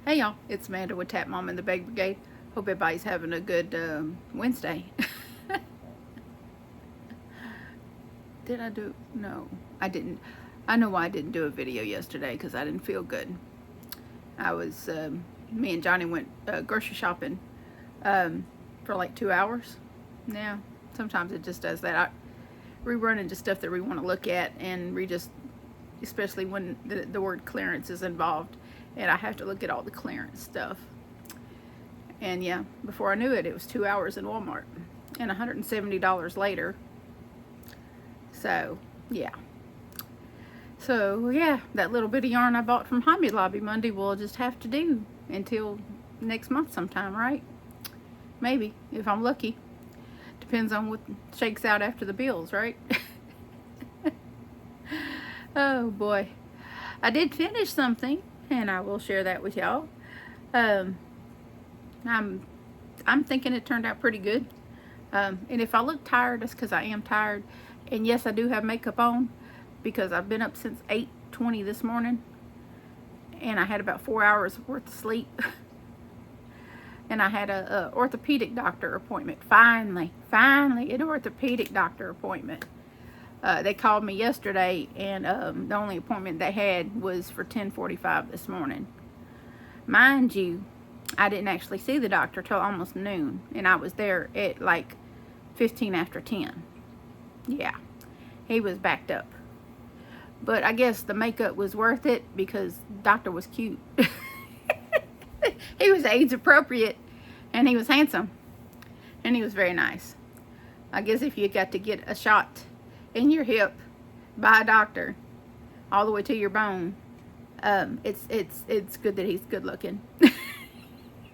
Hey y'all, it's Amanda with Tap Mom and the Bake Brigade. Hope everybody's having a good Wednesday. Did I do? No, I didn't. I know why I didn't do a video yesterday, because I didn't feel good. I was, me and Johnny went grocery shopping for like 2 hours. Yeah, sometimes it just does that. We run into stuff that we want to look at, and we just, especially when the word clearance is involved, and I have to look at all the clearance stuff. And yeah, before I knew it, it was 2 hours in Walmart and $170 later. So yeah. So yeah, that little bit of yarn I bought from Hobby Lobby Monday will just have to do until next month sometime, right? Maybe, if I'm lucky. Depends on what shakes out after the bills, right? Oh boy. I did finish something, and I will share that with y'all. I'm thinking it turned out pretty good. And if I look tired, it's because I am tired. And yes, I do have makeup on, because I've been up since 8:20 this morning, and I had about 4 hours worth of sleep. And I had a orthopedic doctor appointment. Finally an orthopedic doctor appointment. They called me yesterday, and the only appointment they had was for 10:45 this morning. Mind you, I didn't actually see the doctor till almost noon, and I was there at like 15 after 10. Yeah, he was backed up. But I guess the makeup was worth it, because the doctor was cute. He was age appropriate, and he was handsome, and he was very nice. I guess if you got to get a shot in your hip by a doctor all the way to your bone, it's good that he's good looking.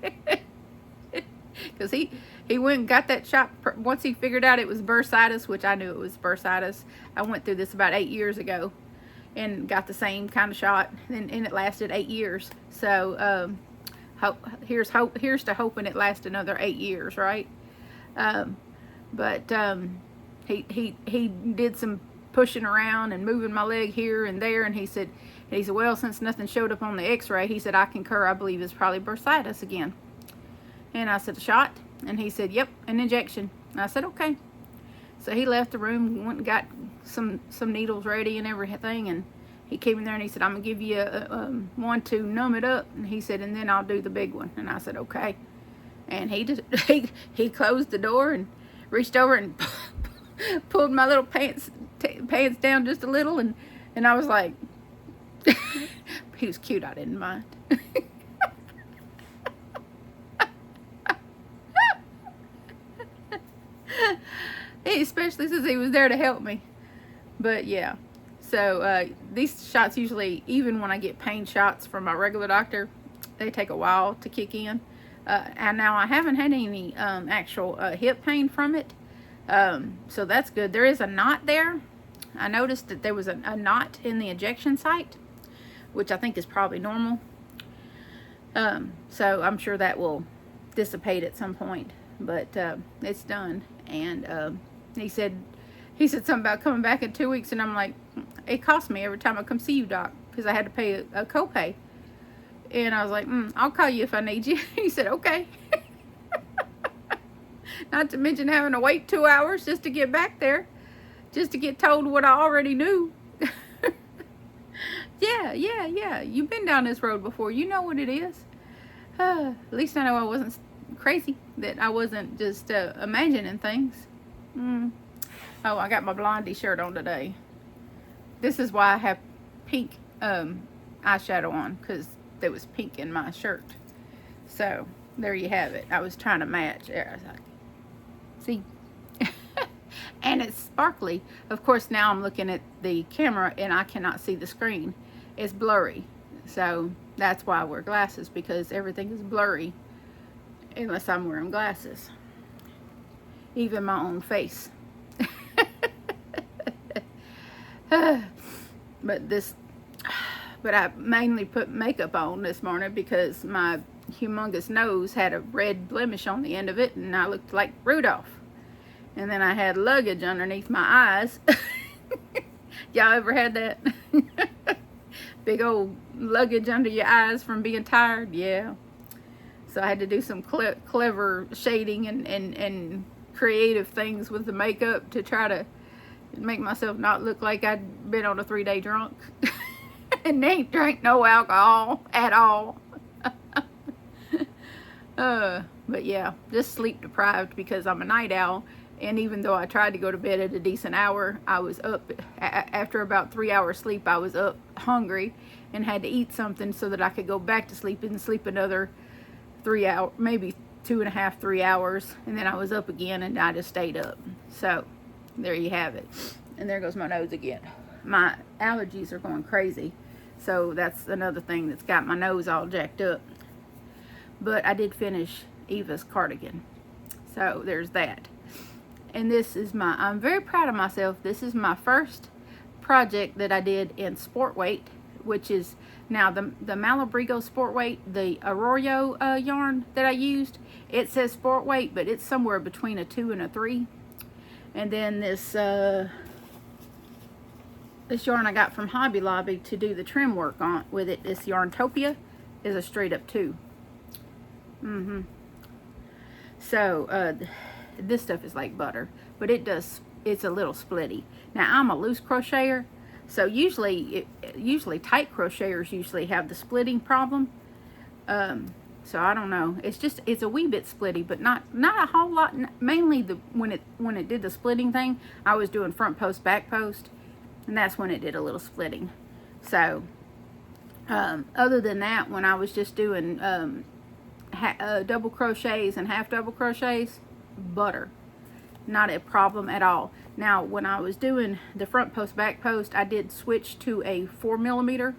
Because he went and got that shot once he figured out it was bursitis, which I knew it was bursitis. I went through this about 8 years ago and got the same kind of shot, and it lasted 8 years. So here's to hoping it lasts another 8 years, right? He did some pushing around and moving my leg here and there, and he said, well, since nothing showed up on the x-ray, he said, I concur, I believe it's probably bursitis again. And I said, a shot? And he said, yep, an injection. And I said, okay. So he left the room, went and got some needles ready and everything, and he came in there and he said, I'm going to give you one to numb it up. And he said, and then I'll do the big one. And I said, okay. And he closed the door and reached over and pulled my little pants down just a little, and I was like, he was cute, I didn't mind. Especially since he was there to help me. But yeah, so these shots usually, even when I get pain shots from my regular doctor, they take a while to kick in. And now I haven't had any actual hip pain from it, so that's good. There is a knot there. I noticed that there was a knot in the injection site, which I think is probably normal. So I'm sure that will dissipate at some point, but it's done. And he said something about coming back in 2 weeks, and I'm like, it costs me every time I come see you, doc, because I had to pay a copay. And I was like, I'll call you if I need you. He said, okay. Not to mention having to wait 2 hours just to get back there, just to get told what I already knew. Yeah. You've been down this road before. You know what it is. At least I know I wasn't crazy, that I wasn't just imagining things. Oh, I got my Blondie shirt on today. This is why I have pink eyeshadow on, because there was pink in my shirt. So there you have it. I was trying to match. See? And it's sparkly. Of course, now I'm looking at the camera and I cannot see the screen. It's blurry. So that's why I wear glasses, because everything is blurry unless I'm wearing glasses. Even my own face. But I mainly put makeup on this morning because my humongous nose had a red blemish on the end of it, and I looked like Rudolph. And then I had luggage underneath my eyes. Y'all ever had that? big old luggage under your eyes from being tired. Yeah. So I had to do some clever shading and creative things with the makeup to try to make myself not look like I'd been on a 3-day drunk and ain't drank no alcohol at all. But yeah, just sleep deprived because I'm a night owl. And even though I tried to go to bed at a decent hour, I was up after about 3 hours sleep. I was up hungry and had to eat something so that I could go back to sleep and sleep another 3 hours, maybe 2.5, 3 hours. And then I was up again and I just stayed up. So there you have it. And there goes my nose again. My allergies are going crazy. So that's another thing that's got my nose all jacked up. But I did finish Eva's cardigan. So there's that. And this is I'm very proud of myself. This is my first project that I did in sport weight, which is now the Malabrigo sport weight, the Arroyo yarn that I used. It says sport weight, but it's somewhere between a 2 and a 3. And then this yarn I got from Hobby Lobby to do the trim work on with it, this Yarntopia, is a straight up 2. So this stuff is like butter, but it's a little splitty. Now I'm a loose crocheter, so usually tight crocheters usually have the splitting problem. So I don't know. It's a wee bit splitty, but not a whole lot. Mainly when it did the splitting thing, I was doing front post, back post, and that's when it did a little splitting. So other than that, when I was just doing double crochets and half double crochets, butter, not a problem at all. Now when I was doing the front post, back post, I did switch to a 4mm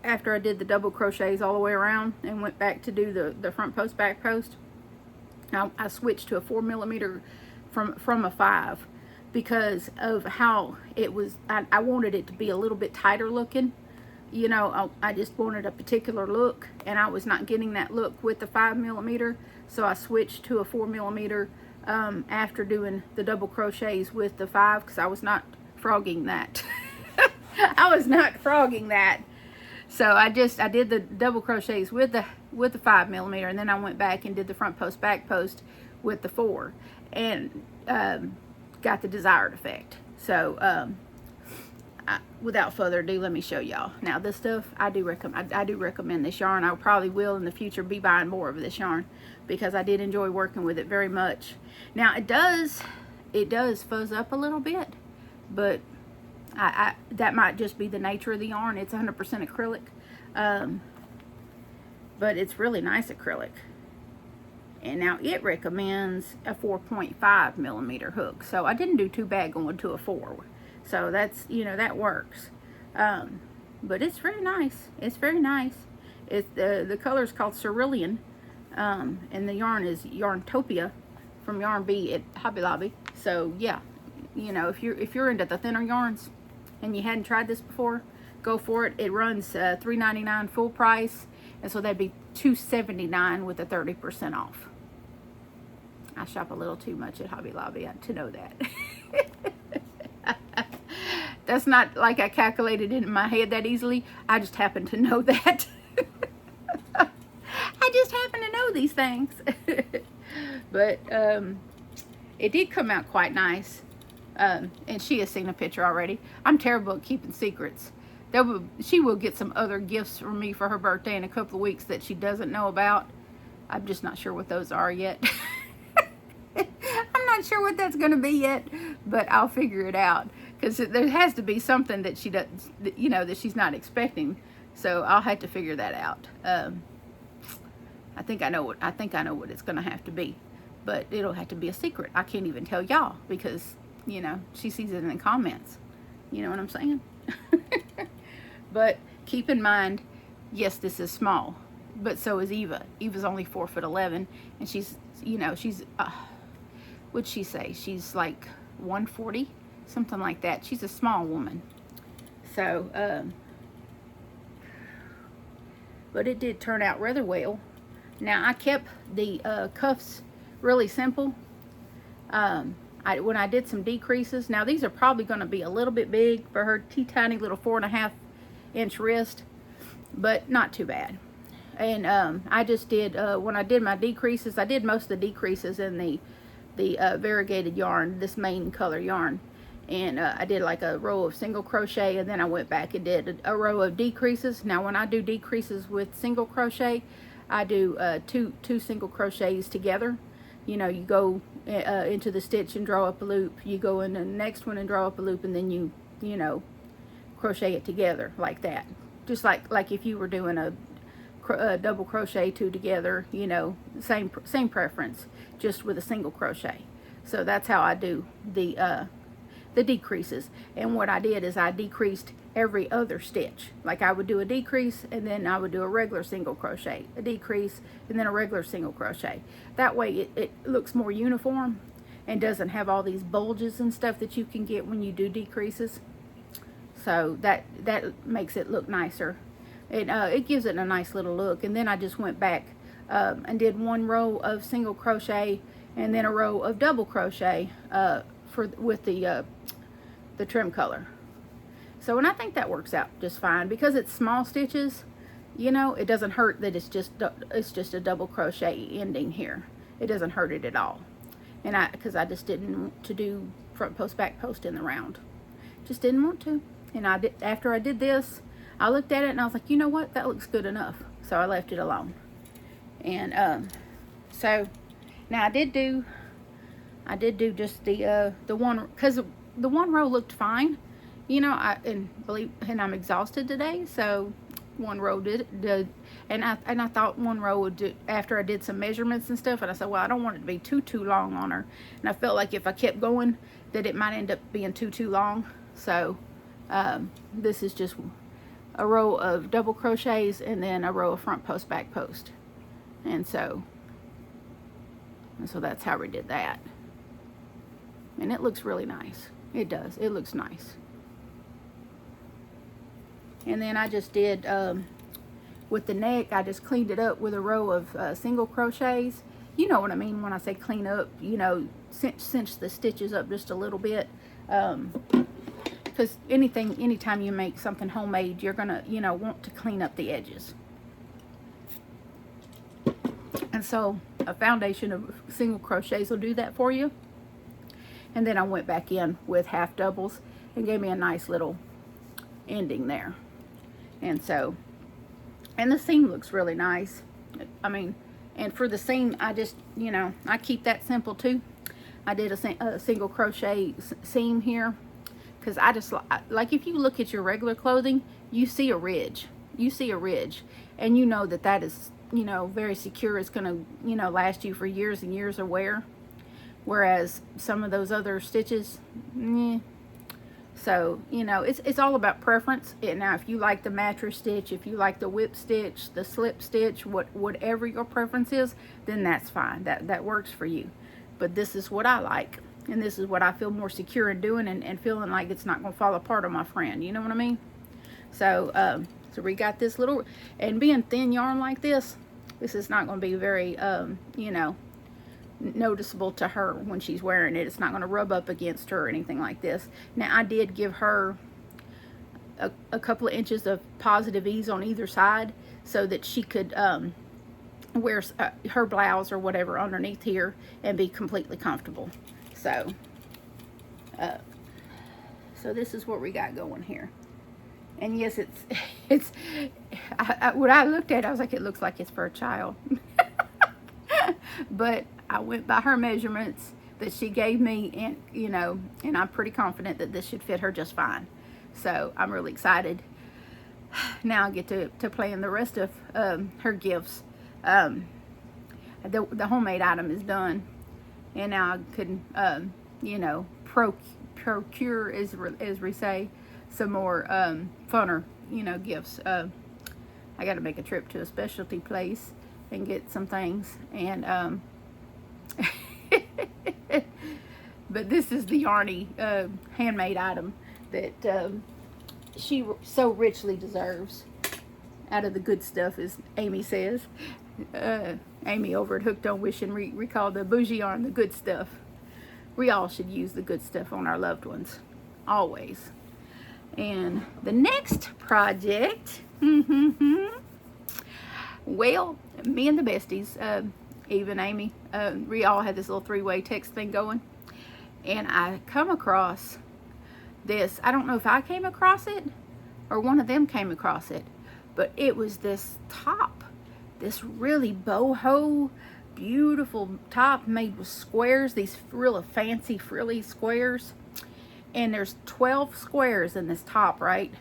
after I did the double crochets all the way around and went back to do the front post, back post. Now I switched to a 4mm from a 5 because of how it was. I wanted it to be a little bit tighter looking. You know, I just wanted a particular look, and I was not getting that look with the 5mm, so I switched to a 4mm after doing the double crochets with the 5, because I was not frogging that. I was not frogging that. So I did the double crochets with the 5mm, and then I went back and did the front post, back post with the 4, and got the desired effect. So without further ado, let me show y'all. Now this stuff, I do recommend this yarn. I probably will in the future be buying more of this yarn because I did enjoy working with it very much. Now it does fuzz up a little bit, but that might just be the nature of the yarn. It's 100% acrylic, but it's really nice acrylic. And now it recommends a 4.5mm hook, so I didn't do too bad going to a 4. So that's, that works. But it's very nice. It's very nice. The color is called Cerulean, and the yarn is Yarntopia from Yarn Bee at Hobby Lobby. So yeah, if you're into the thinner yarns and you hadn't tried this before, go for it. It runs $3.99 full price, and so that'd be $2.79 with a 30% off. I shop a little too much at Hobby Lobby to know that. That's not like I calculated it in my head that easily. I just happen to know that. I just happen to know these things. But it did come out quite nice. And she has seen a picture already. I'm terrible at keeping secrets. She will get some other gifts from me for her birthday in a couple of weeks that she doesn't know about. I'm just not sure what those are yet. I'm not sure what that's going to be yet, but I'll figure it out. Because there has to be something that she does, that she's not expecting. So I'll have to figure that out. I think I know what it's going to have to be, but it'll have to be a secret. I can't even tell y'all because she sees it in the comments. You know what I'm saying? But keep in mind, yes, this is small, but so is Eva. Eva's only 4'11", and she's what'd she say? She's like 140. Something like that. She's a small woman. So, but it did turn out rather well. Now, I kept the cuffs really simple. When I did some decreases, now these are probably going to be a little bit big for her tiny little 4.5 inch wrist, but not too bad. And I just did, when I did my decreases, I did most of the decreases in the variegated yarn, this main color yarn. And I did like a row of single crochet, and then I went back and did a row of decreases. Now when I do decreases with single crochet, I do two single crochets together. You know, you go into the stitch and draw up a loop, you go in the next one and draw up a loop, and then you know, crochet it together like that. Just like if you were doing a double crochet two together, you know, same preference, just with a single crochet. So that's how I do the decreases. And what I did is I decreased every other stitch. Like I would do a decrease, and then I would do a regular single crochet, a decrease, and then a regular single crochet. That way it looks more uniform and doesn't have all these bulges and stuff that you can get when you do decreases. So that makes it look nicer. It gives it a nice little look. And then I just went back and did one row of single crochet and then a row of double crochet with the trim color. So, and I think that works out just fine because it's small stitches. You know, it doesn't hurt that it's just a double crochet ending here. It doesn't hurt it at all. And because I just didn't want to do front post back post in the round, just didn't want to. And after I did this, I looked at it and I was like, you know what, that looks good enough. So I left it alone. And so now I did do just the one, because the one row looked fine, you know. And I'm exhausted today, so one row did, and I thought one row would do after I did some measurements and stuff. And I said, well, I don't want it to be too long on her, and I felt like if I kept going that it might end up being too long. So this is just a row of double crochets and then a row of front post back post, and so that's how we did that. And it looks really nice. It does. It looks nice. And then I just did, with the neck, I just cleaned it up with a row of single crochets. You know what I mean when I say clean up, you know, cinch the stitches up just a little bit. Because anytime you make something homemade, you're going to, you know, want to clean up the edges. And so a foundation of single crochets will do that for you. And then I went back in with half doubles and gave me a nice little ending there. And so, and the seam looks really nice. I mean, and for the seam, I just, you know, I keep that simple too. I did a single crochet seam here because I just like if you look at your regular clothing, you see a ridge. You see a ridge, and you know that is, you know, very secure. It's going to, you know, last you for years and years of wear. Whereas some of those other stitches, So, you know, it's all about preference. Now, if you like the mattress stitch, if you like the whip stitch, the slip stitch, whatever your preference is, then that's fine. That works for you. But this is what I like. And this is what I feel more secure in doing and feeling like it's not going to fall apart on my friend. You know what I mean? So, so we got this little, and being thin yarn like this is not going to be very, you know, noticeable to her when she's wearing it. It's not going to rub up against her or anything like this. Now, I did give her a couple of inches of positive ease on either side so that she could wear her blouse or whatever underneath here and be completely comfortable. So so this is what we got going here. And yes, it's when I looked at it, I was like, it looks like it's for a child. But I went by her measurements that she gave me, and you know, and I'm pretty confident that this should fit her just fine. So I'm really excited. Now I get to plan the rest of her gifts. The homemade item is done, and now I can, you know, procure, as we say, some more funner, you know, gifts. I got to make a trip to a specialty place and get some things, and but this is the Yarny handmade item that she so richly deserves out of the good stuff, as Amy says. Amy over at Hooked on Wishing, we call the bougie yarn the good stuff. We all should use the good stuff on our loved ones, always. And the next project, well, me and the besties, Eva and Amy, we all had this little three-way text thing going. And I come across this. I don't know if I came across it or one of them came across it. But it was this top. This really boho, beautiful top made with squares. These really fancy frilly squares. And there's 12 squares in this top, right?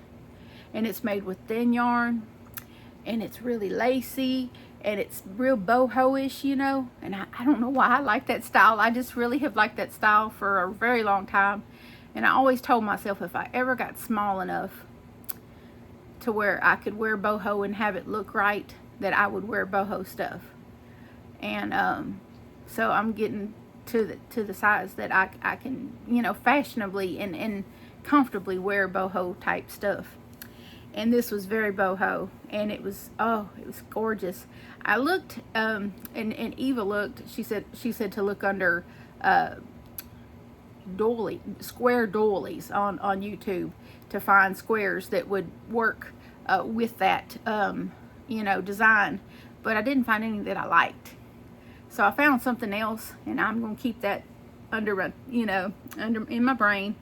And it's made with thin yarn. And it's really lacy. And it's real boho-ish, you know. And I don't know why I like that style. I just really have liked that style for a very long time. And I always told myself if I ever got small enough to where I could wear boho and have it look right, that I would wear boho stuff. And so I'm getting to the size that I can, you know, fashionably and comfortably wear boho type stuff. And this was very boho, and it was, oh, it was gorgeous. I looked, and Eva looked. She said to look under square doilies on YouTube to find squares that would work with that, you know, design. But I didn't find any that I liked. So I found something else, and I'm going to keep that under, you know, in my brain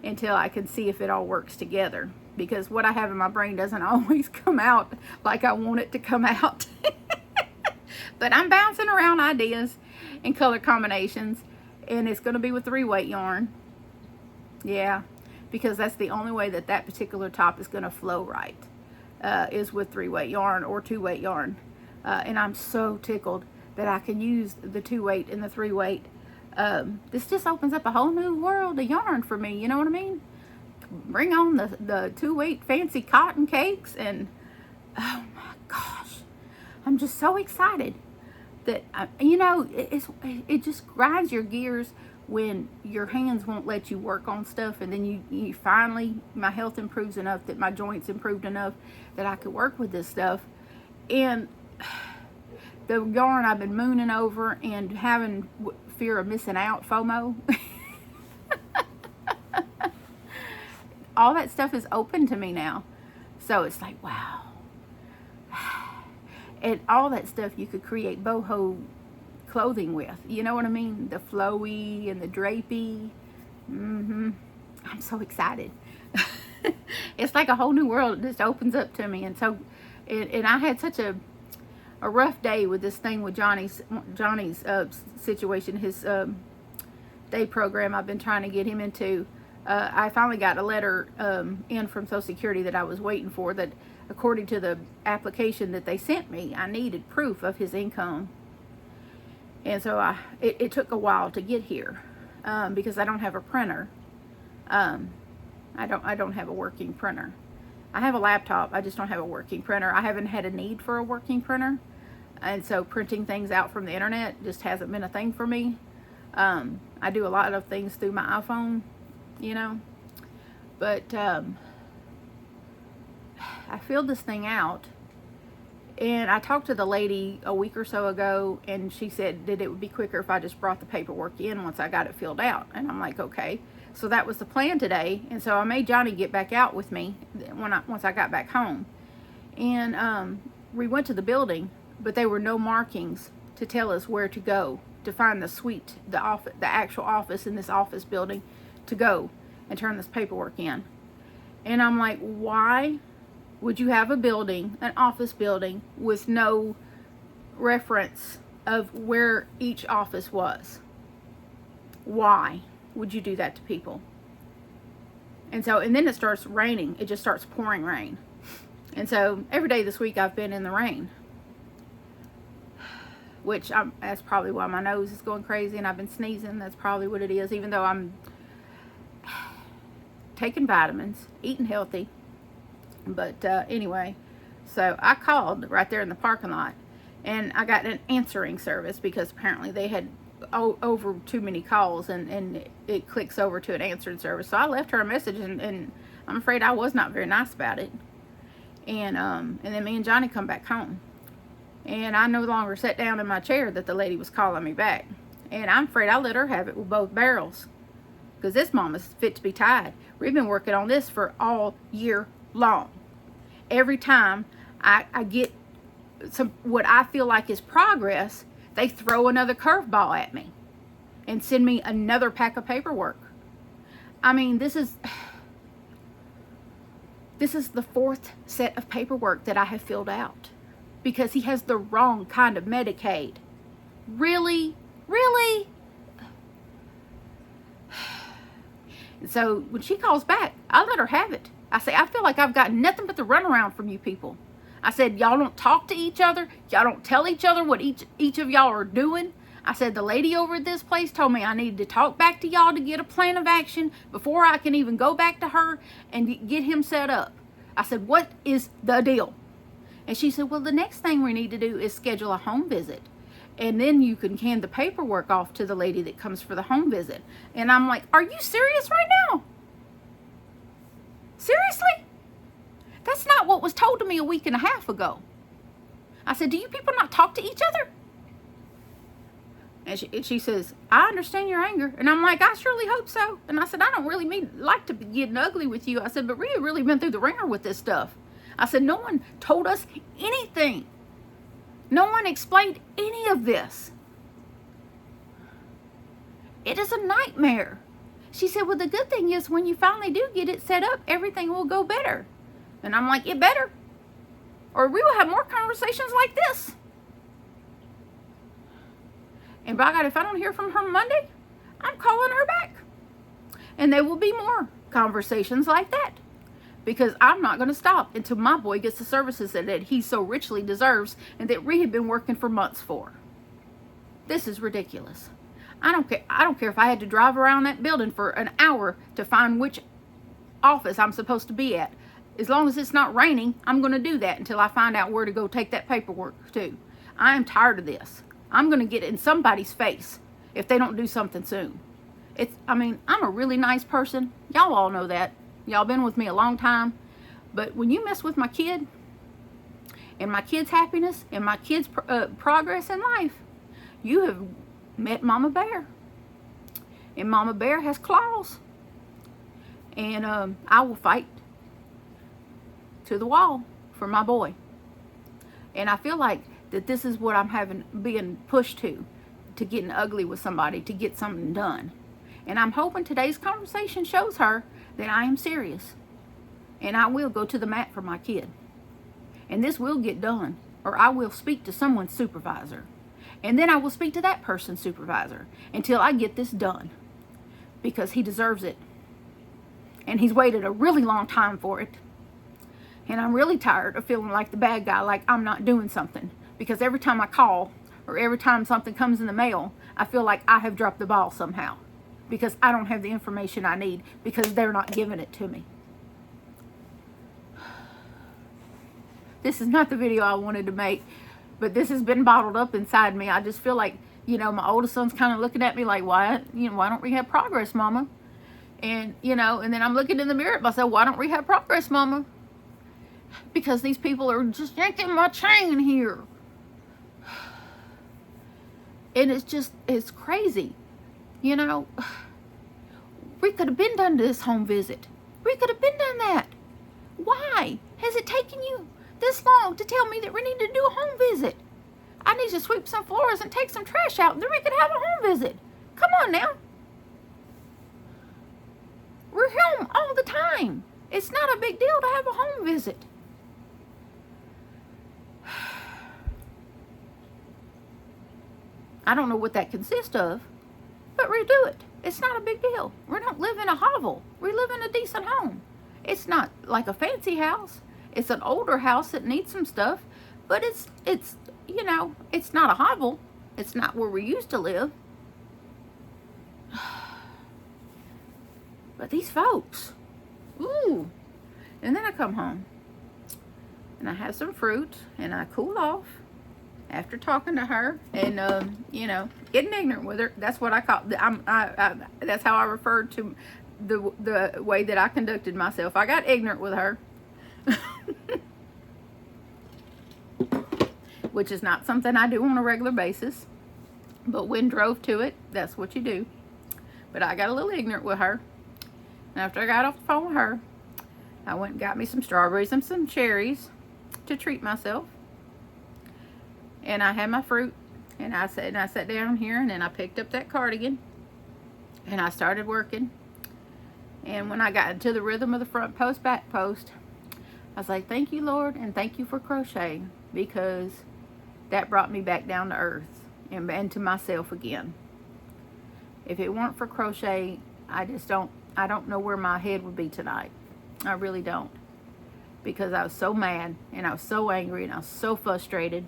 until I can see if it all works together. Because what I have in my brain doesn't always come out like I want it to come out. But I'm bouncing around ideas and color combinations, and it's going to be with 3-weight yarn. Yeah, because that's the only way that that particular top is going to flow right, is with 3-weight yarn or 2-weight yarn. And I'm so tickled that I can use the 2-weight and the 3-weight. This just opens up a whole new world of yarn for me, you know what I mean? Bring on the 2-weight fancy cotton cakes, and oh my gosh, I'm just so excited that, you know, it just grinds your gears when your hands won't let you work on stuff, and then you finally, my health improves enough, that my joints improved enough that I could work with this stuff. And the yarn I've been mooning over and having fear of missing out, FOMO, all that stuff is open to me now. So it's like, wow. And all that stuff you could create boho clothing with. You know what I mean? The flowy and the drapey. I'm so excited. It's like a whole new world just opens up to me. And so, and I had such a rough day with this thing with Johnny's situation, his day program I've been trying to get him into. I finally got a letter in from Social Security that I was waiting for, that according to the application that they sent me, I needed proof of his income. And so it took a while to get here because I don't have a printer. I don't have a working printer. I have a laptop, I just don't have a working printer. I haven't had a need for a working printer. And so printing things out from the internet just hasn't been a thing for me. I do a lot of things through my iPhone, you know. But I filled this thing out. And I talked to the lady a week or so ago, and she said that it would be quicker if I just brought the paperwork in once I got it filled out. And I'm like, okay. So that was the plan today. And so I made Johnny get back out with me once I got back home. And we went to the building, but there were no markings to tell us where to go to find the suite, the actual office in this office building, to go and turn this paperwork in. And I'm like, why would you have a building, an office building, with no reference of where each office was? Why would you do that to people? And then it starts raining. It just starts pouring rain. And so every day this week I've been in the rain, which that's probably why my nose is going crazy and I've been sneezing. That's probably what it is, even though I'm taking vitamins, eating healthy. But anyway, so I called right there in the parking lot, and I got an answering service because apparently they had over too many calls, and it clicks over to an answering service. So I left her a message, and I'm afraid I was not very nice about it. And then me and Johnny come back home, and I no longer sat down in my chair that the lady was calling me back. And I'm afraid I let her have it with both barrels, because this mama's fit to be tied. We've been working on this for all year long. Every time I get what I feel like is progress, they throw another curveball at me and send me another pack of paperwork. I mean, this is the fourth set of paperwork that I have filled out because he has the wrong kind of Medicaid. Really? Really? So when she calls back, I let her have it. I say, I feel like I've got nothing but the runaround from you people. I said, y'all don't talk to each other. Y'all don't tell each other what each of y'all are doing. I said, the lady over at this place told me I needed to talk back to y'all to get a plan of action before I can even go back to her and get him set up. I said, what is the deal? And she said, well, the next thing we need to do is schedule a home visit. And then you can hand the paperwork off to the lady that comes for the home visit. And I'm like, are you serious right now? Seriously? That's not what was told to me a week and a half ago. I said, do you people not talk to each other? And she says, I understand your anger. And I'm like, I surely hope so. And I said, I don't really like to be getting ugly with you. I said, but we've really been through the ringer with this stuff. I said, no one told us anything. No one explained any of this. It is a nightmare. She said, well, the good thing is when you finally do get it set up, everything will go better. And I'm like, it better. Or we will have more conversations like this. And by God, if I don't hear from her Monday, I'm calling her back. And there will be more conversations like that. Because I'm not going to stop until my boy gets the services that he so richly deserves and that we have been working for months for. This is ridiculous. I don't care if I had to drive around that building for an hour to find which office I'm supposed to be at. As long as it's not raining, I'm going to do that until I find out where to go take that paperwork to. I am tired of this. I'm going to get in somebody's face if they don't do something soon. I'm a really nice person. Y'all all know that. Y'all been with me a long time. But when you mess with my kid and my kid's happiness and my kid's progress in life, you have met Mama Bear. And Mama Bear has claws. And I will fight to the wall for my boy. And I feel like that this is what I'm being pushed to getting ugly with somebody, to get something done. And I'm hoping today's conversation shows her that I am serious. And I will go to the mat for my kid. And this will get done. Or I will speak to someone's supervisor. And then I will speak to that person's supervisor until I get this done. Because he deserves it. And he's waited a really long time for it. And I'm really tired of feeling like the bad guy, like I'm not doing something. Because every time I call, or every time something comes in the mail, I feel like I have dropped the ball somehow. Because I don't have the information I need, because they're not giving it to me. This is not the video I wanted to make, but this has been bottled up inside me. I just feel like, my oldest son's kind of looking at me like, why don't we have progress, Mama? And, and then I'm looking in the mirror at myself, why don't we have progress, Mama? Because these people are just yanking my chain here. And it's crazy. We could have been done this home visit. We could have been done that. Why has it taken you this long to tell me that we need to do a home visit? I need to sweep some floors and take some trash out, and then we could have a home visit. Come on now. We're home all the time. It's not a big deal to have a home visit. I don't know what that consists of, but redo it. It's not a big deal. We don't live in a hovel. We live in a decent home. It's not like a fancy house. It's an older house that needs some stuff, but it's not a hovel. It's not where we used to live. But these folks, ooh. And then I come home and I have some fruit and I cool off after talking to her and, getting ignorant with her. That's what I call, that's how I referred to the way that I conducted myself. I got ignorant with her. Which is not something I do on a regular basis. But when drove to it, that's what you do. But I got a little ignorant with her. And after I got off the phone with her, I went and got me some strawberries and some cherries to treat myself. And I had my fruit. And I sat down here, and then I picked up that cardigan. And I started working. And when I got into the rhythm of the front post, back post, I was like, thank you, Lord, and thank you for crochet, because that brought me back down to earth and to myself again. If it weren't for crochet, I don't know where my head would be tonight. I really don't. Because I was so mad, and I was so angry, and I was so frustrated.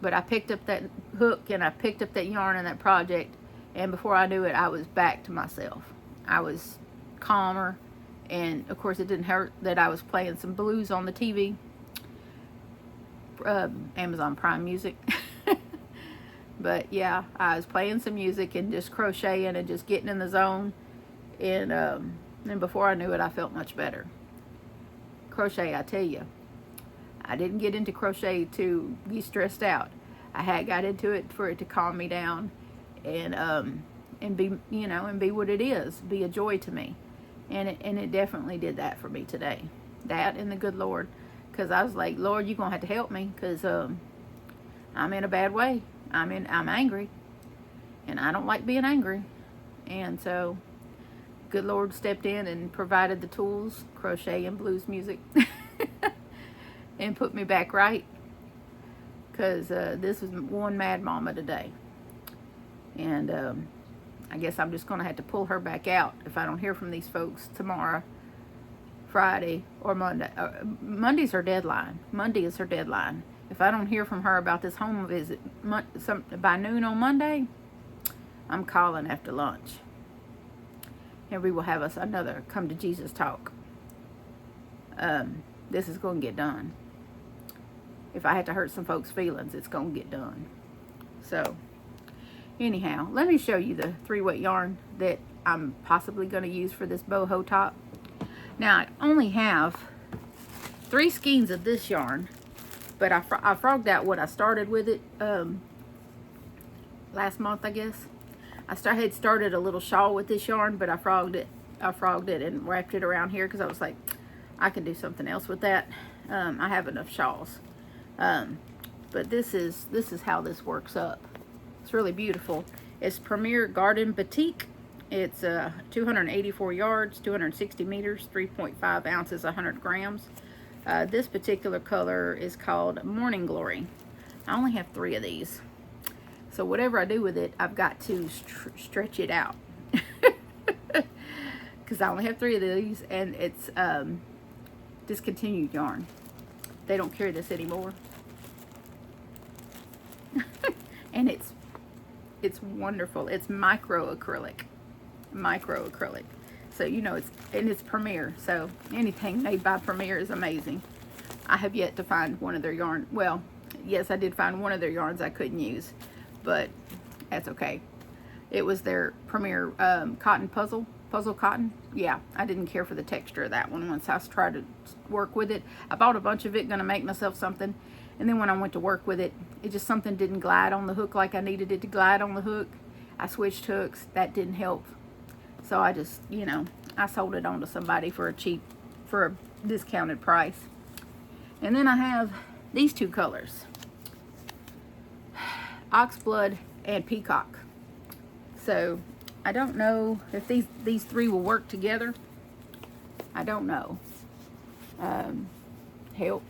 But I picked up that hook, and I picked up that yarn and that project, and before I knew it, I was back to myself. I was calmer, and of course it didn't hurt that I was playing some blues on the TV, Amazon Prime Music. But yeah, I was playing some music and just crocheting and just getting in the zone, and before I knew it, I felt much better. Crochet, I tell you, I didn't get into crochet to be stressed out. I got into it for it to calm me down, and be, and be what it is, be a joy to me. And it definitely did that for me today. That and the good Lord. Because I was like, Lord, you're going to have to help me. Because I'm in a bad way. I'm angry. And I don't like being angry. And so, good Lord stepped in and provided the tools, crochet and blues music. And put me back right. Because this was one mad mama today. And I guess I'm just going to have to pull her back out if I don't hear from these folks tomorrow, Friday, or Monday. Monday's her deadline. Monday is her deadline. If I don't hear from her about this home visit by noon on Monday, I'm calling after lunch. And we will have us another Come to Jesus talk. This is going to get done. If I had to hurt some folks' feelings, it's going to get done. So, anyhow, let me show you the 3-weight yarn that I'm possibly going to use for this boho top. Now, I only have 3 skeins of this yarn, but I frogged out what I started with it last month, I guess. I had started a little shawl with this yarn, but I frogged it and wrapped it around here because I was like, I can do something else with that. I have enough shawls. But this is how this works up. It's really beautiful. It's Premier Garden Batik. It's 284 yards, 260 meters, 3.5 ounces, 100 grams. This particular color is called Morning Glory. I only have 3 of these. So whatever I do with it, I've got to stretch it out. Because I only have 3 of these, and it's discontinued yarn. They don't carry this anymore. And it's wonderful. It's micro acrylic. So it's Premier. So anything made by Premier is amazing. I have yet to find one of their yarn. Well, yes, I did find one of their yarns I couldn't use, but that's okay. It was their Premier cotton puzzle cotton. Yeah, I didn't care for the texture of that one once I tried to work with it. I bought a bunch of it, gonna make myself something, and then when I went to work with it, something didn't glide on the hook like I needed it to glide on the hook. I switched hooks. That didn't help. So I just, I sold it on to somebody for a discounted price. And then I have these 2 colors, Oxblood and Peacock. So I don't know if these 3 will work together. I don't know. Help.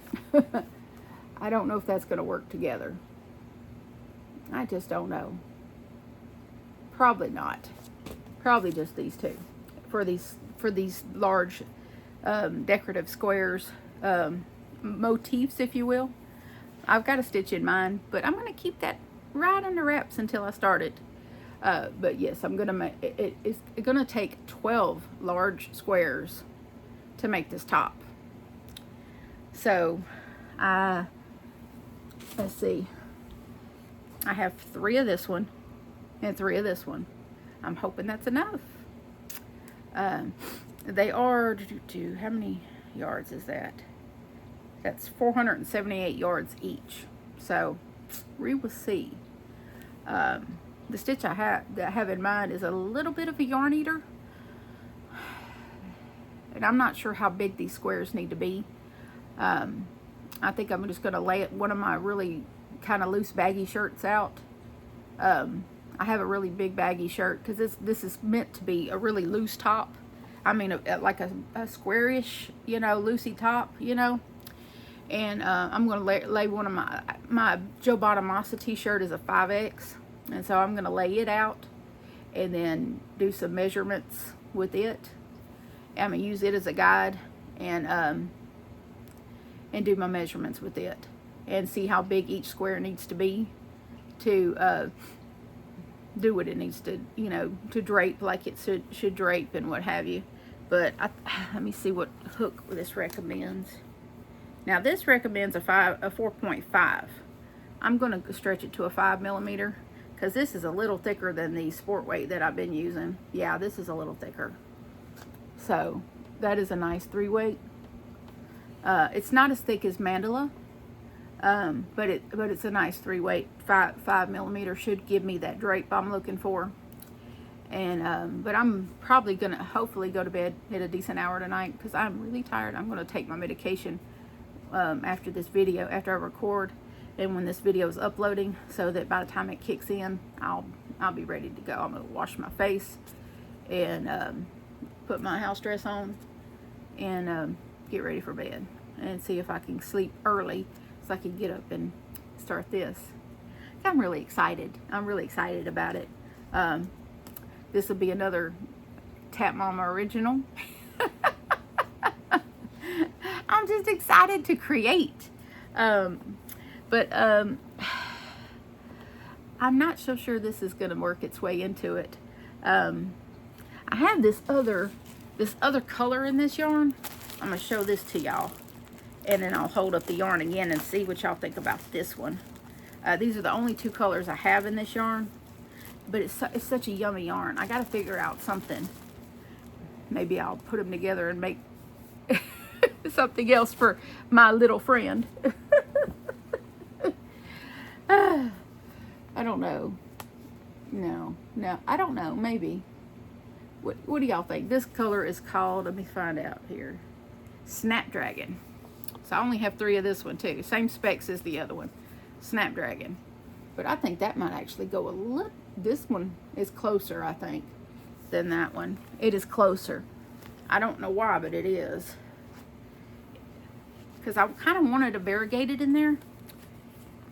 I don't know if that's going to work together. I just don't know. Probably not. Probably just these 2 for these large decorative squares, motifs, if you will. I've got a stitch in mine, but I'm going to keep that right under wraps until I start it. But yes, I'm gonna make it's gonna take 12 large squares to make this top. So let's see, I have 3 of this one and 3 of this one. I'm hoping that's enough. They are, how many yards is that? That's 478 yards each. So we will see. the stitch that I have in mind is a little bit of a yarn eater. And I'm not sure how big these squares need to be. I think I'm just going to lay one of my really kind of loose baggy shirts out. I have a really big baggy shirt because this is meant to be a really loose top. I mean, like a squarish, you know, loosey top, you know. And I'm going to lay one of my Joe Bonamassa t-shirt is a 5X. And so I'm going to lay it out and then do some measurements with it. I'm going to use it as a guide and do my measurements with it and see how big each square needs to be to do what it needs to, you know, to drape like it should drape and what have you. But let me see what hook this recommends. Now this recommends a 4.5. I'm going to stretch it to a 5mm because this is a little thicker than the sport weight that I've been using. Yeah, this is a little thicker. So that is a nice 3-weight. It's not as thick as Mandala, but it's a nice 3-weight. 5mm should give me that drape I'm looking for. And but I'm probably gonna hopefully go to bed at a decent hour tonight because I'm really tired. I'm gonna take my medication after this video, after I record, and when this video is uploading, so that by the time it kicks in, I'll be ready to go. I'm gonna wash my face and put my house dress on and get ready for bed and see if I can sleep early so I can get up and start this. I'm really excited. I'm really excited about it. This will be another Tap Mama original. I'm just excited to create. But I'm not so sure this is going to work its way into it. I have this other color in this yarn. I'm going to show this to y'all. And then I'll hold up the yarn again and see what y'all think about this one. These are the only 2 colors I have in this yarn. But it's such a yummy yarn. I got to figure out something. Maybe I'll put them together and make something else for my little friend. I don't know. No, I don't know. Maybe. What do y'all think? This color is called, let me find out here, Snapdragon. So I only have 3 of this one too. Same specs as the other one, Snapdragon. But I think that might actually go a little, this one is closer, I think, than that one. It is closer. I don't know why, but it is. Because I kind of wanted a variegated in there,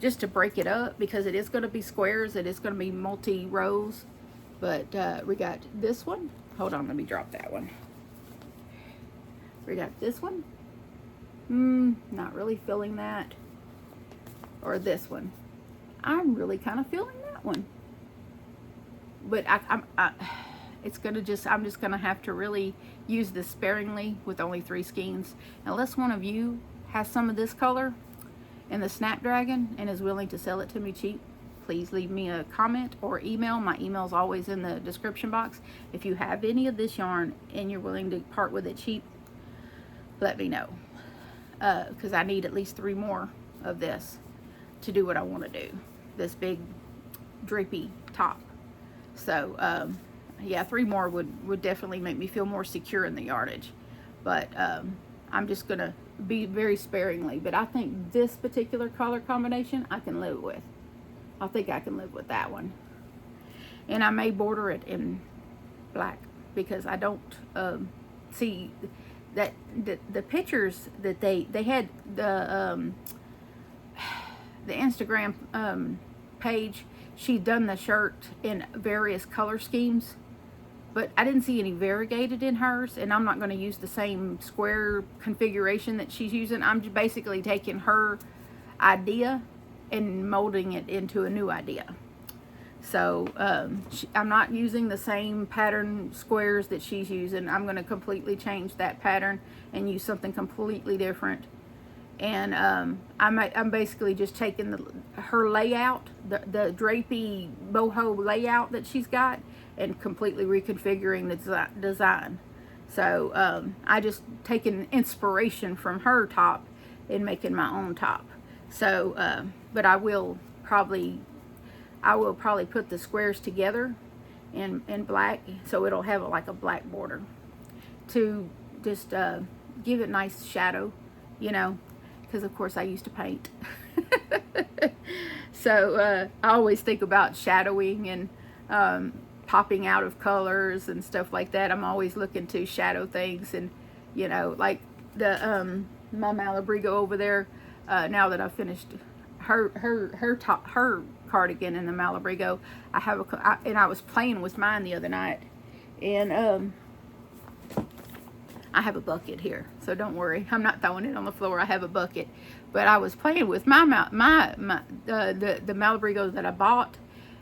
just to break it up, because it is going to be squares, it is going to be multi-rows. But we got this one. Hold on, let me drop that one. We got this one. Not really feeling that. Or this one. I'm really kind of feeling that one. But it's gonna I'm just gonna have to really use this sparingly with only 3 skeins. Unless one of you has some of this color in the Snapdragon and is willing to sell it to me cheap, please leave me a comment or email. My email's always in the description box. If you have any of this yarn and you're willing to part with it cheap, let me know. Because I need at least 3 more of this to do what I want to do. This big drapey top. So yeah, 3 more would definitely make me feel more secure in the yardage. But I'm just gonna be very sparingly. But I think this particular color combination I can live with. I think I can live with that one. And I may border it in black because I don't see that the pictures that they had, the Instagram page, she'd done the shirt in various color schemes, but I didn't see any variegated in hers, and I'm not going to use the same square configuration that she's using. I'm just basically taking her idea and molding it into a new idea. So I'm not using the same pattern squares that she's using. I'm going to completely change that pattern and use something completely different. And I'm basically just taking her layout, the drapey boho layout that she's got, and completely reconfiguring the design. So I just taking inspiration from her top and making my own top. So, but I will probably I will probably put the squares together in black, so it'll have like a black border to just give it nice shadow, you know, because of course I used to paint. So I always think about shadowing and popping out of colors and stuff like that. I'm always looking to shadow things, and you know, like the my Malabrigo over there. Now that I've finished her cardigan in the Malabrigo, and I was playing with mine the other night, and I have a bucket here, so don't worry, I'm not throwing it on the floor. I have a bucket, but I was playing with the Malabrigo that I bought,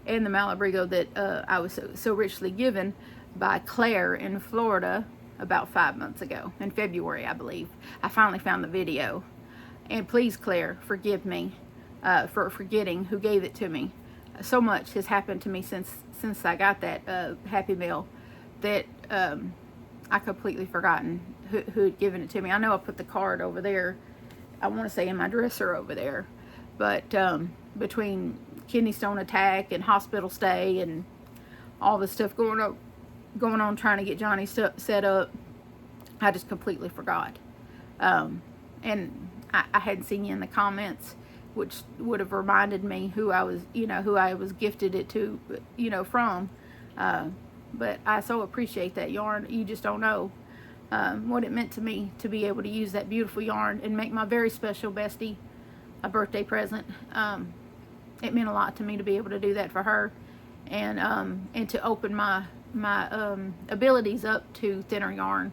and the Malabrigo that I was so richly given by Claire in Florida about 5 months ago, in February, I believe. I finally found the video, and please, Claire, forgive me for forgetting who gave it to me. So much has happened to me since I got that Happy Meal that I completely forgotten who had given it to me. I know I put the card over there, I want to say in my dresser over there, but between kidney stone attack and hospital stay and all the stuff going on trying to get Johnny set up, I just completely forgot. And I hadn't seen you in the comments, which would have reminded me who I was gifted it to, from. But I so appreciate that yarn. You just don't know what it meant to me to be able to use that beautiful yarn and make my very special bestie a birthday present. It meant a lot to me to be able to do that for her, and to open my abilities up to thinner yarn,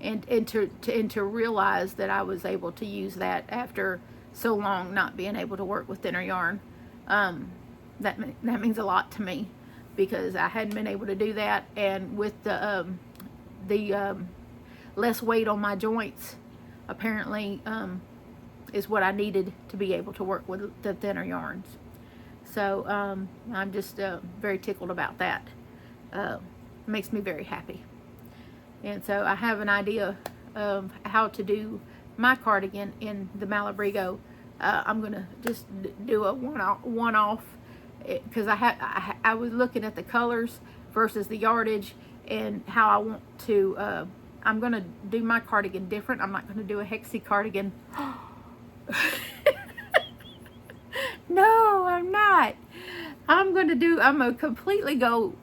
and to realize that I was able to use that after so long not being able to work with thinner yarn. That means a lot to me, because I hadn't been able to do that, and with the less weight on my joints apparently is what I needed to be able to work with the thinner yarns. So I'm just very tickled about that. It makes me very happy. And so I have an idea of how to do my cardigan in the Malabrigo. I'm gonna just do a one-off, because I was looking at the colors versus the yardage and how I want to. I'm gonna do my cardigan different. I'm not gonna do a hexie cardigan. No, I'm not. I'm gonna completely go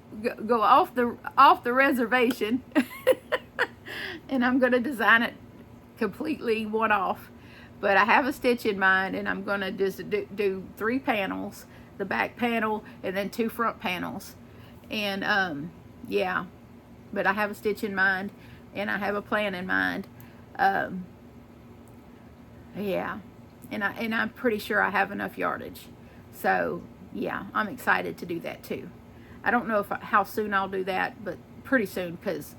off the reservation, and I'm gonna design it completely one-off. But I have a stitch in mind, and I'm gonna just do 3 panels, the back panel and then 2 front panels, and yeah. But I have a stitch in mind, and I have a plan in mind. Yeah, and I'm pretty sure I have enough yardage. So yeah, I'm excited to do that too. I don't know how soon I'll do that, but pretty soon, because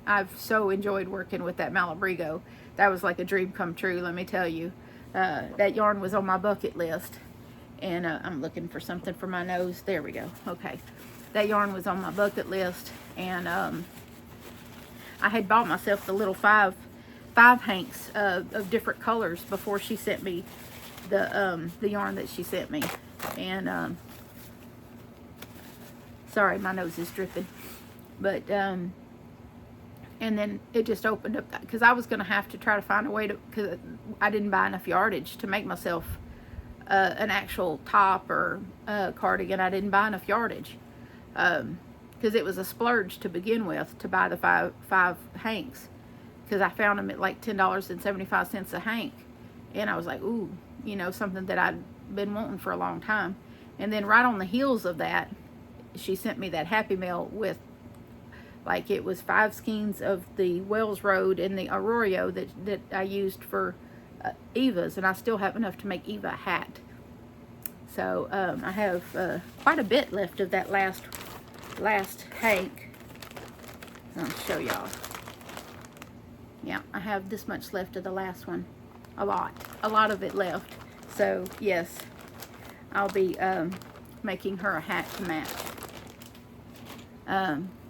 I've so enjoyed working with that Malabrigo. That was like a dream come true, let me tell you. That yarn was on my bucket list, and I'm looking for something for my nose. There we go. Okay, that yarn was on my bucket list, and I had bought myself the little five hanks of different colors before she sent me the yarn that she sent me. And sorry, my nose is dripping. But and then it just opened up, because I was going to have to try to find a way to, because I didn't buy enough yardage to make myself an actual top or cardigan. I didn't buy enough yardage, because it was a splurge to begin with to buy the five hanks, because I found them at like $10.75 a hank, and I was like, ooh, something that I'd been wanting for a long time. And then right on the heels of that, she sent me that Happy Meal with, like, it was 5 skeins of the Wells Road and the Arroyo that I used for Eva's, and I still have enough to make Eva a hat. So I have quite a bit left of that last hank. I'll show y'all. Yeah, I have this much left of the last one. A lot of it left. So yes, I'll be making her a hat to match.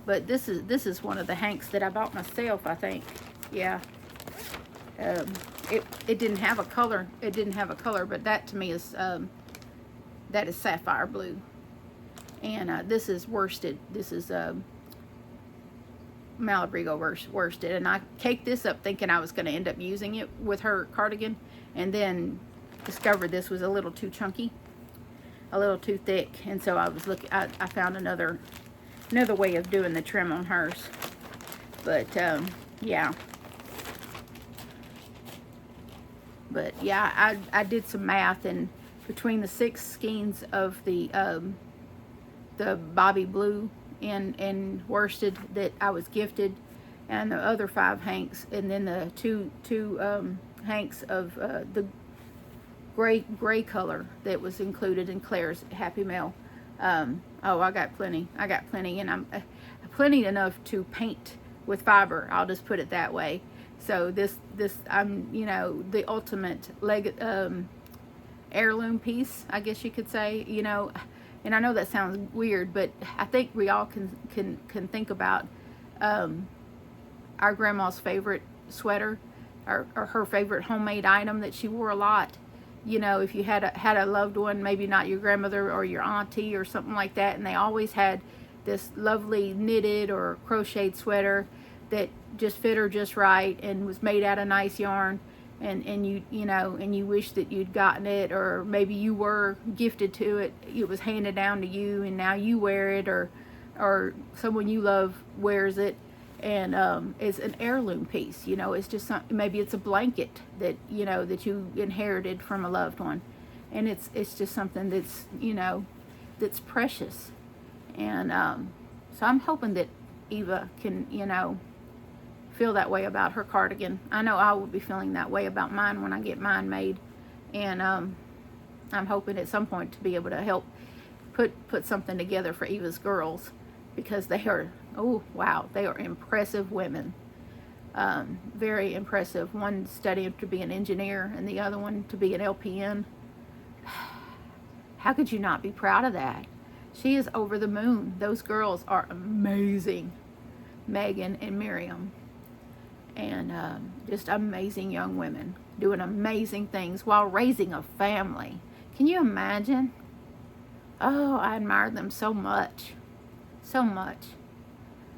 But this is one of the hanks that I bought myself, I think. Yeah. It didn't have a color. It didn't have a color, but that to me is that is sapphire blue. And this is worsted. This is Malabrigo worsted, and I caked this up thinking I was going to end up using it with her cardigan, and then discovered this was a little too chunky, a little too thick, and so I was looking. I found another way of doing the trim on hers. But yeah. But yeah, I did some math, and between the 6 skeins of the Bobby Blue and worsted that I was gifted, and the other 5 hanks, and then the two hanks of the gray color that was included in Claire's Happy Mail. Oh, I got plenty, and I'm plenty enough to paint with fiber. I'll just put it that way. So this I'm, you know, the ultimate heirloom piece, I guess you could say, you know. And I know that sounds weird, but I think we all can think about our grandma's favorite sweater, or her favorite homemade item that she wore a lot. You know, if you had a loved one, maybe not your grandmother or your auntie or something like that, and they always had this lovely knitted or crocheted sweater that just fit her just right and was made out of nice yarn, and you know, and you wish that you'd gotten it, or maybe you were gifted to it, it was handed down to you and now you wear it, or someone you love wears it, and it's an heirloom piece. You know, it's just maybe it's a blanket that, you know, that you inherited from a loved one, and it's just something that's, you know, that's precious. And so I'm hoping that Eva can, you know, feel that way about her cardigan. I know I will be feeling that way about mine when I get mine made, and I'm hoping at some point to be able to help put something together for Eva's girls, because they are, oh wow, they are impressive women, very impressive. One studying to be an engineer and the other one to be an LPN. How could you not be proud of that? She is over the moon. Those girls are amazing, Megan and Miriam. And just amazing young women doing amazing things while raising a family. Can you imagine? Oh, I admire them so much. So much.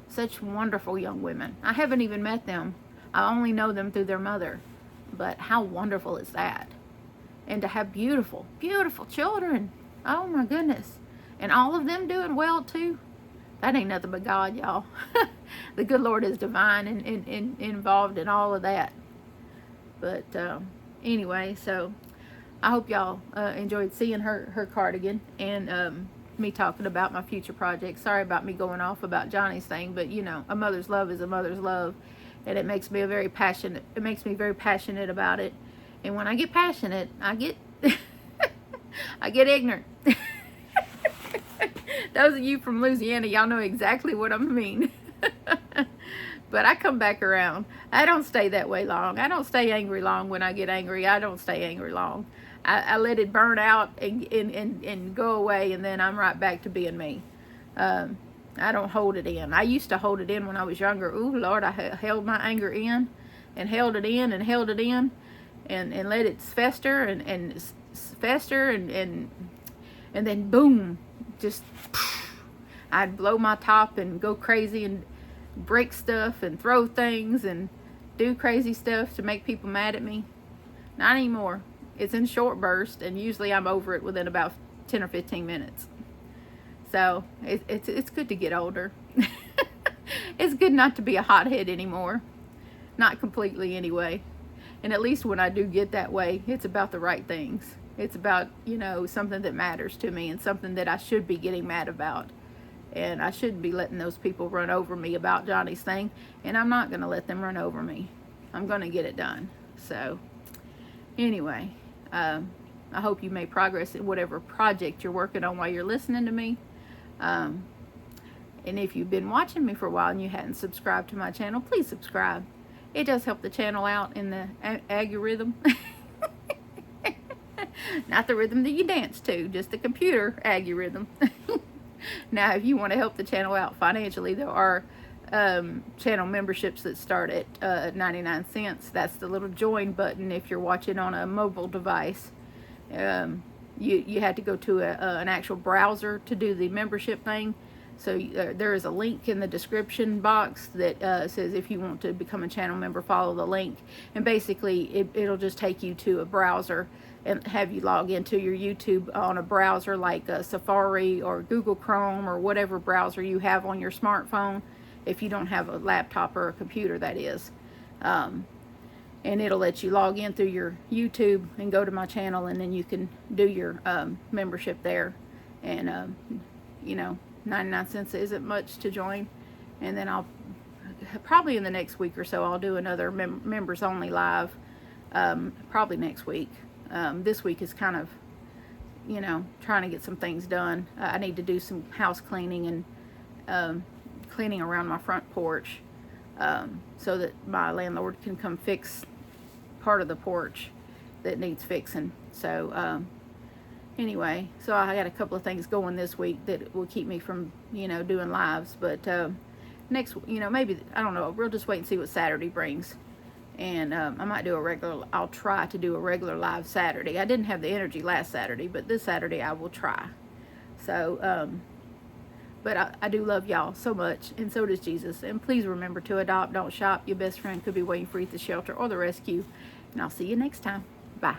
Such wonderful young women. I haven't even met them. I only know them through their mother. But how wonderful is that? And to have beautiful, beautiful children. Oh my goodness. And all of them doing well too. That ain't nothing but God, y'all. The good Lord is divine and involved in all of that. But anyway, so I hope y'all enjoyed seeing her cardigan, and me talking about my future projects. Sorry about me going off about Johnny's thing, but you know, a mother's love is a mother's love, and it makes me very passionate about it. And when I get passionate, I get I get ignorant. Those of you from Louisiana, y'all know exactly what I mean. But I come back around. I don't stay that way long. I don't stay angry long. When I get angry, I don't stay angry long. I let it burn out and go away, and then I'm right back to being me. I don't hold it in. I used to hold it in when I was younger. Ooh, Lord, I held my anger in and held it in and held it in and let it fester and fester, and then boom, just I'd blow my top and go crazy and break stuff and throw things and do crazy stuff to make people mad at me. Not anymore. It's in short bursts, and usually I'm over it within about 10 or 15 minutes. So it's good to get older. It's good not to be a hothead anymore. Not completely anyway. And at least when I do get that way, it's about the right things. It's about, you know, something that matters to me and something that I should be getting mad about. And I shouldn't be letting those people run over me about Johnny's thing. And I'm not going to let them run over me. I'm going to get it done. So, anyway, I hope you made progress in whatever project you're working on while you're listening to me. And if you've been watching me for a while and you hadn't subscribed to my channel, please subscribe. It does help the channel out in the algorithm. Not the rhythm that you dance to, just the computer algorithm. Now, if you want to help the channel out financially, there are channel memberships that start at 99 cents. That's the little join button if you're watching on a mobile device. you had to go to an actual browser to do the membership thing. So there is a link in the description box that says if you want to become a channel member, follow the link. And basically, it'll just take you to a browser and have you log into your YouTube on a browser like Safari or Google Chrome or whatever browser you have on your smartphone, if you don't have a laptop or a computer, that is. And it'll let you log in through your YouTube and go to my channel, and then you can do your membership there. And, you know, 99 cents isn't much to join. And then I'll probably in the next week or so I'll do another members only live, probably next week. This week is kind of, you know, trying to get some things done. I need to do some house cleaning and cleaning around my front porch, so that my landlord can come fix part of the porch that needs fixing. So anyway, so I got a couple of things going this week that will keep me from, you know, doing lives. But next, you know, maybe, I don't know, we'll just wait and see what Saturday brings. And I might do a regular, I'll try to do a regular live Saturday. I didn't have the energy last Saturday, but this Saturday I will try. So but I do love y'all so much, and so does Jesus. And please remember to adopt, don't shop. Your best friend could be waiting for you at the shelter or the rescue. And I'll see you next time. Bye.